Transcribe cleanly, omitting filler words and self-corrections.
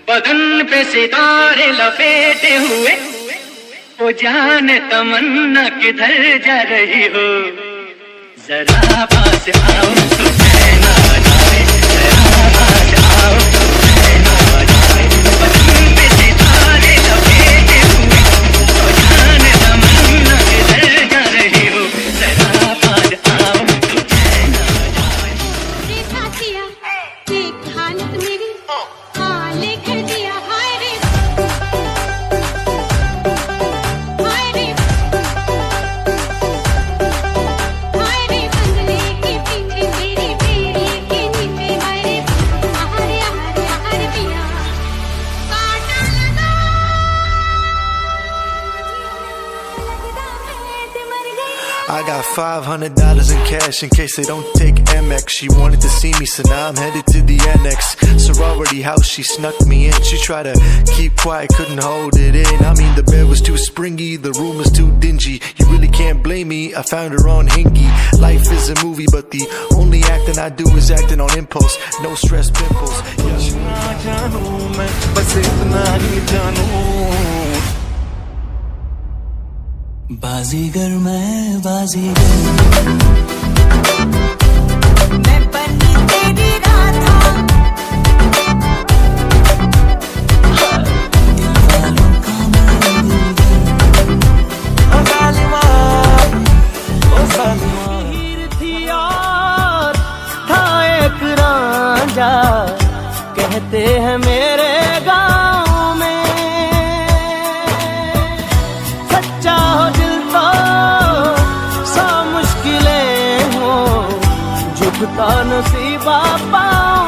बदन पे सितारे लपेटे हुए, वो जान तमन्ना किधर जा रही हो, जरा पास आओ तो चैन आ जाए, जरा पास आओ तो चैन आ जाए। बदन पे सितारे लपेटे हुए, वो जान तमन्ना किधर जा रही हो, जरा पास आओ तो चैन आ जाए। रे साथिया देख हालत मेरी, हाल कर दिया हाय रे, हाय रे, हाय रे बंगले की पिंडी मेरी बेड़ी के नीचे हाय रे, आहारे आहारे आहारे पिया काटा लगा, लगदा है ते मर गई। I got $500 in cash in case they don't take MX. She wanted to see me, so now I'm headed to the annex. Sorority house, she snuck me in. She tried to keep quiet, couldn't hold it in. I mean, the bed was too springy, the room was too dingy. You really can't blame me, I found her on Hingy. Life is a movie, but the only acting I do is acting on impulse. No stress pimples. बाजीगर मैं बाजीगर, मैं बनी तेरी राधा, दिल वालों का मैं दिलगर। ओ जालिमा, ओ जालिमा, हीर थी और था एक रांझा, कहते हैं मेरे गाँव में, सच्चा हो दिल तो सौ मुश्किलें हो, झुकता नसीबा पाँव